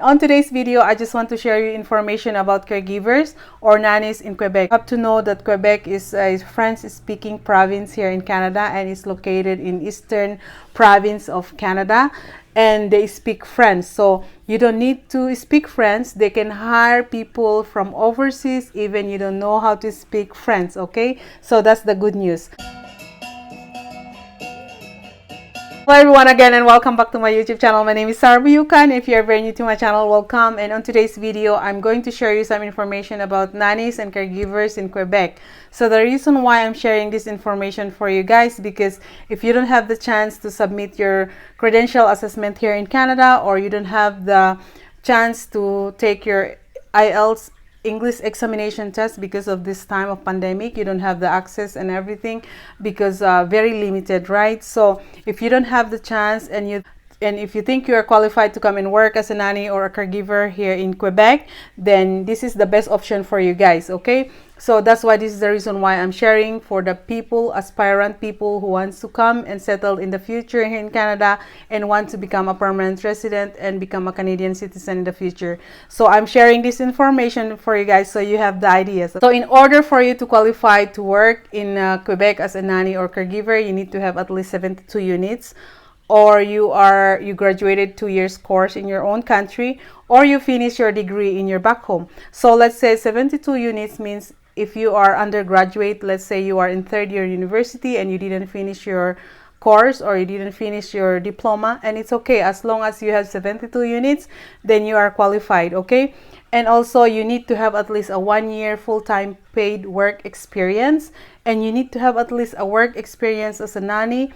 On today's video, I just want to share you information about caregivers or nannies in Quebec. You have to know that Quebec is a French-speaking province here in Canada and is located in eastern province of Canada, and they speak French. So you don't need to speak French. They can hire people from overseas even you don't know how to speak French, okay? So that's the good news. Hello everyone again and welcome back to my YouTube channel. My name is buyucan. If you're very new to my channel, welcome. And on today's video, I'm going to share you some information about nannies and caregivers in Quebec. So the reason why I'm sharing this information for you guys, because if you don't have the chance to submit your credential assessment here in Canada, or you don't have the chance to take your IELTS English examination test because of this time of pandemic, you don't have the access and everything because very limited, right? So if you don't have the chance and if you think you are qualified to come and work as a nanny or a caregiver here in Quebec, then this is the best option for you guys, okay? So that's why this is the reason why I'm sharing for the people, aspirant people who wants to come and settle in the future here in Canada and want to become a permanent resident and become a Canadian citizen in the future. So I'm sharing this information for you guys so you have the ideas. So in order for you to qualify to work in Quebec as a nanny or caregiver, you need to have at least 72 units, or you graduated 2 years course in your own country, or you finish your degree in your back home. So let's say 72 units means if you are undergraduate, let's say you are in third year university and you didn't finish your course or you didn't finish your diploma, and it's okay as long as you have 72 units, then you are qualified, okay? And also you need to have at least a 1 year full-time paid work experience, and you need to have at least a work experience as a nanny,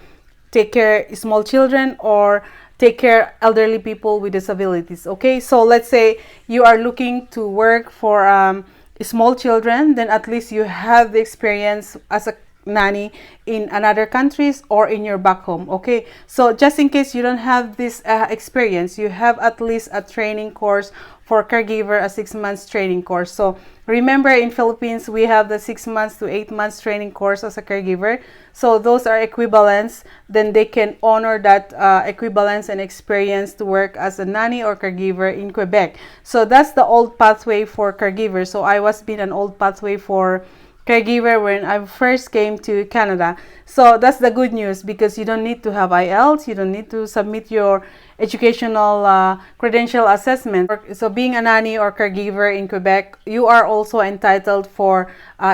take care small children, or take care elderly people with disabilities, okay? So let's say you are looking to work for small children, then at least you have the experience as a nanny in another countries or in your back home, okay? So just in case you don't have this experience, you have at least a training course for caregiver, a 6 months training course. So remember, in Philippines we have the 6 months to 8 months training course as a caregiver. So those are equivalents, then they can honor that equivalence and experience to work as a nanny or caregiver in Quebec. So that's the old pathway for caregiver. So I was been an old pathway for caregiver when I first came to Canada. So that's the good news, because you don't need to have IELTS, you don't need to submit your educational credential assessment. So being a nanny or caregiver in Quebec, you are also entitled for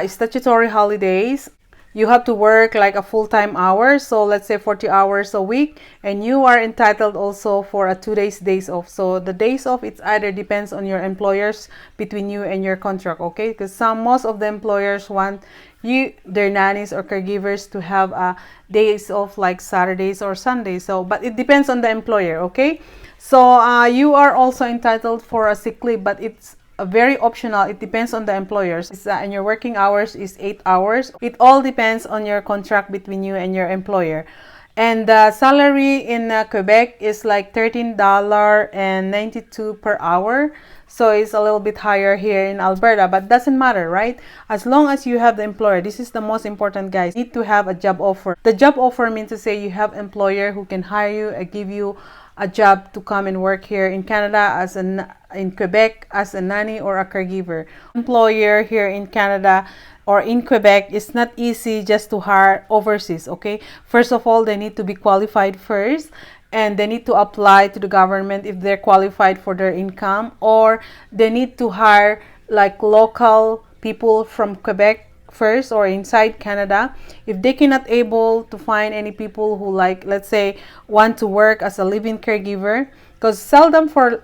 statutory holidays. You have to work like a full-time hours, so let's say 40 hours a week, and you are entitled also for a 2 days off. So the days off, it's either depends on your employers between you and your contract, okay? Because most of the employers want their nannies or caregivers to have days off like Saturdays or Sundays. So but it depends on the employer, okay? So you are also entitled for a sick leave, but it's very optional. It depends on the employers, and your working hours is 8 hours. It all depends on your contract between you and your employer. And the salary in Quebec is like $13.92 per hour. So it's a little bit higher here in Alberta, but doesn't matter, right? As long as you have the employer. This is the most important, guys. You need to have a job offer. The job offer means to say you have employer who can hire you and give you a job to come and work here in Canada in Quebec as a nanny or a caregiver. Employer here in Canada or in Quebec, it's not easy just to hire overseas, okay? First of all, they need to be qualified first, and they need to apply to the government if they're qualified for their income, or they need to hire like local people from Quebec first or inside Canada. If they cannot able to find any people who, like, let's say, want to work as a live-in caregiver, because seldom for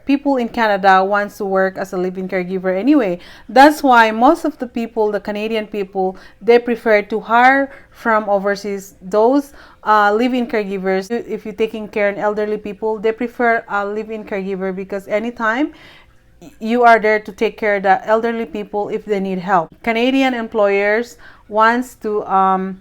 people in Canada wants to work as a live-in caregiver anyway. That's why most of the people, the Canadian people, they prefer to hire from overseas those live-in caregivers. If you're taking care of elderly people, they prefer a live-in caregiver, because anytime you are there to take care of the elderly people if they need help. Canadian employers wants to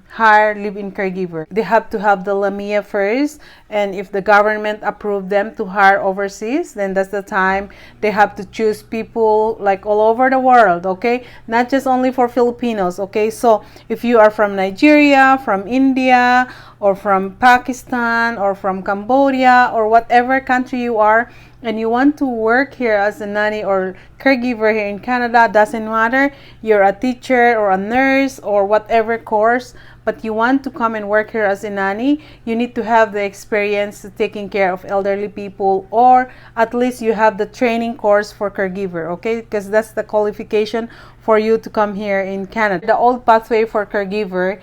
hire live-in caregiver. They have to have the Lamia first, and if the government approve them to hire overseas, then that's the time they have to choose people like all over the world, okay? Not just only for Filipinos, okay? So if you are from Nigeria, from India, or from Pakistan, or from Cambodia, or whatever country you are, and you want to work here as a nanny or caregiver here in Canada, doesn't matter, you're a teacher or a nurse or whatever course, but you want to come and work here as a nanny, you need to have the experience taking care of elderly people, or at least you have the training course for caregiver, okay? Because that's the qualification for you to come here in Canada. The old pathway for caregiver,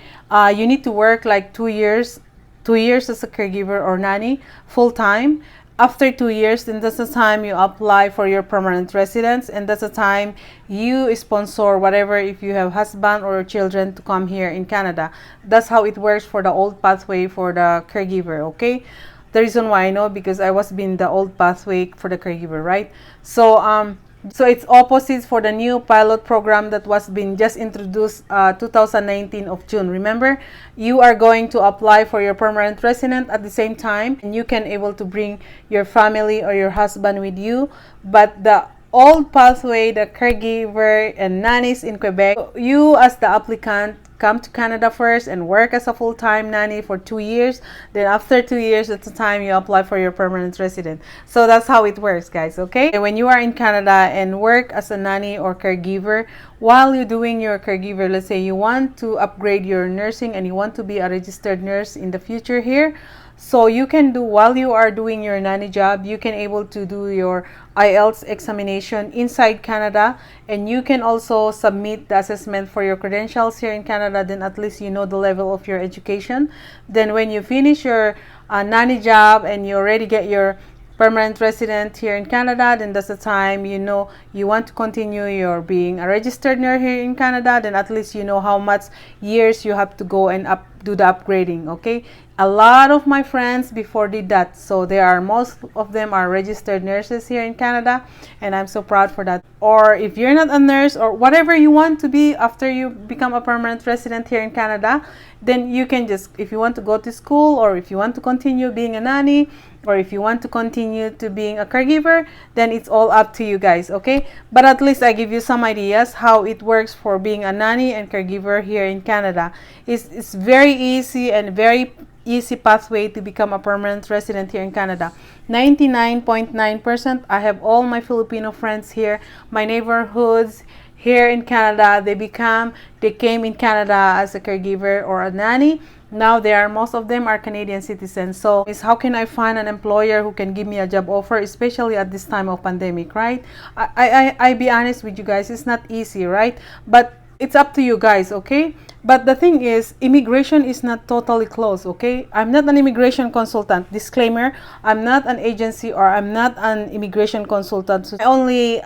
you need to work like 2 years as a caregiver or nanny full time. After 2 years, then that's the time you apply for your permanent residence, and that's the time you sponsor whatever, if you have husband or children, to come here in Canada. That's how it works for the old pathway for the caregiver, okay? The reason why I know, because I was been the old pathway for the caregiver, right? So it's opposite for the new pilot program that was been just introduced 2019 of June. Remember, you are going to apply for your permanent resident at the same time, and you can able to bring your family or your husband with you. But the old pathway, the caregiver and nannies in Quebec, you as the applicant come to Canada first and work as a full-time nanny for 2 years. Then after 2 years, that's the time you apply for your permanent resident. So that's how it works, guys, okay? When you are in Canada and work as a nanny or caregiver, while you're doing your caregiver, let's say you want to upgrade your nursing and you want to be a registered nurse in the future here, so you can do, while you are doing your nanny job, you can able to do your IELTS examination inside Canada, and you can also submit the assessment for your credentials here in Canada. Then at least you know the level of your education. Then when you finish your nanny job and you already get your permanent resident here in Canada, then that's the time you know you want to continue your being a registered nurse here in Canada. Then at least you know how much years you have to go and do the upgrading, okay? A lot of my friends before did that, so most of them are registered nurses here in Canada, and I'm so proud for that. Or if you're not a nurse or whatever you want to be after you become a permanent resident here in Canada, then you can just, if you want to go to school, or if you want to continue being a nanny, or if you want to continue to being a caregiver, then it's all up to you guys, okay? But at least I give you some ideas how it works for being a nanny and caregiver here in Canada. It's very easy and very easy pathway to become a permanent resident here in Canada. 99.9%. I have all my Filipino friends here, my neighborhoods here in Canada. They came in Canada as a caregiver or a nanny. Now most of them are Canadian citizens. So how can I find an employer who can give me a job offer, especially at this time of pandemic, right? I be honest with you guys, it's not easy, right? But it's up to you guys, okay? But the thing is, immigration is not totally closed, okay? I'm not an immigration consultant. Disclaimer, I'm not an agency or I'm not an immigration consultant. So my only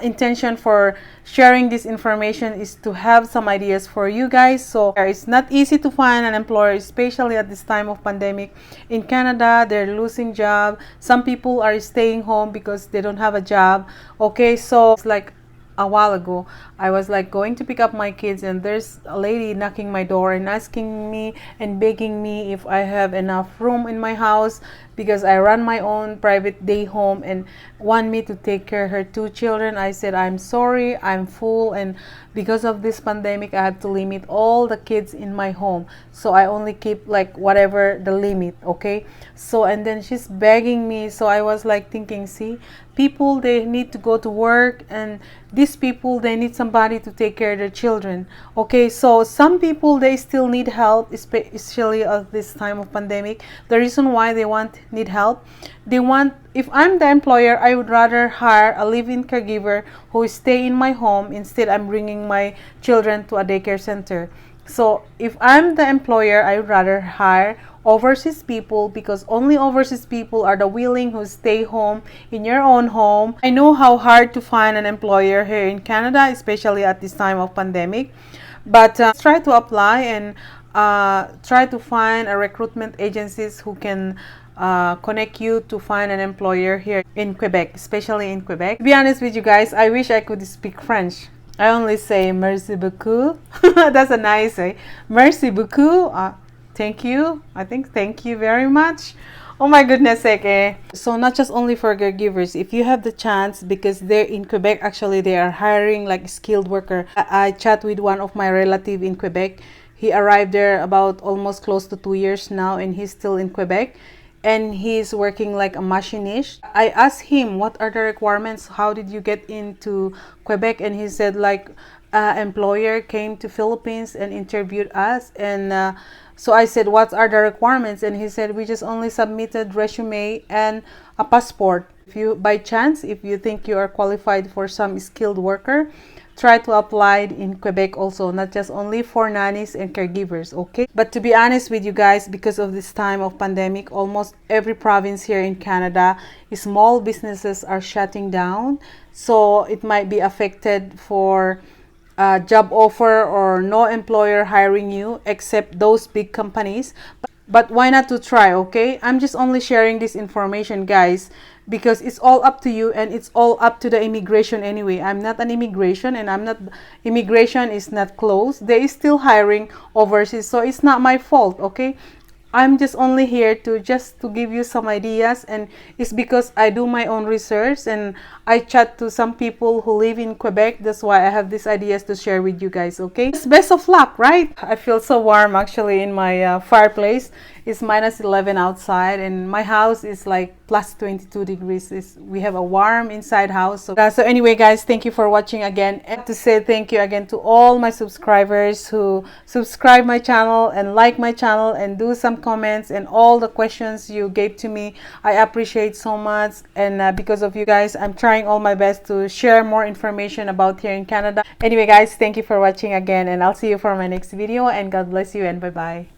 intention for sharing this information is to have some ideas for you guys. So it's not easy to find an employer, especially at this time of pandemic. In Canada, they're losing job. Some people are staying home because they don't have a job, okay? So it's like a while ago, I was like going to pick up my kids, and there's a lady knocking my door and asking me and begging me if I have enough room in my house, because I run my own private day home and want me to take care of her 2 children. I said, I'm sorry, I'm full, and because of this pandemic, I had to limit all the kids in my home. So I only keep like whatever the limit, okay? So, and then she's begging me. So I was like thinking, see, people, they need to go to work, and these people, they need somebody to take care of their children, okay? So some people, they still need help, especially at this time of pandemic. The reason why they need help, if I'm the employer, I would rather hire a live-in caregiver who stay in my home instead I'm bringing my children to a daycare center. So if I'm the employer, I would rather hire overseas people, because only overseas people are the willing who stay home in your own home. I know how hard to find an employer here in Canada, especially at this time of pandemic, but try to apply and try to find a recruitment agencies who can connect you to find an employer here in Quebec, especially in Quebec. To be honest with you guys, I wish I could speak French. I only say merci beaucoup. That's a nice way. Merci beaucoup. Thank you. I think thank you very much. Oh my goodness sake, eh. So not just only for caregivers, if you have the chance, because they're in Quebec, actually they are hiring like skilled worker. I chat with one of my relative in Quebec. He arrived there about almost close to 2 years now, and he's still in Quebec. and he's working like a machinist. I asked him what are the requirements, how did you get into Quebec, and he said like employer came to Philippines and interviewed us, and so I said what are the requirements, and he said we just only submitted resume and a passport. If you by chance, if you think you are qualified for some skilled worker, try to apply in Quebec also, not just only for nannies and caregivers, okay? But to be honest with you guys, because of this time of pandemic, almost every province here in Canada, small businesses are shutting down, so it might be affected for job offer or no employer hiring you except those big companies. But why not to try, okay? I'm just only sharing this information, guys, because it's all up to you and it's all up to the immigration anyway. I'm not an immigration, and immigration is not closed. They is still hiring overseas, so it's not my fault, okay? I'm just only here to give you some ideas, and it's because I do my own research and I chat to some people who live in Quebec. That's why I have these ideas to share with you guys, okay? It's best of luck, right? I feel so warm actually in my fireplace. It's minus 11 outside, and my house is like plus 22 degrees. We have a warm inside house. So anyway, guys, thank you for watching again. And to say thank you again to all my subscribers who subscribe my channel and like my channel and do some comments, and all the questions you gave to me. I appreciate so much, and because of you guys, I'm trying all my best to share more information about here in Canada. Anyway, guys, thank you for watching again, and I'll see you for my next video, and God bless you, and bye-bye.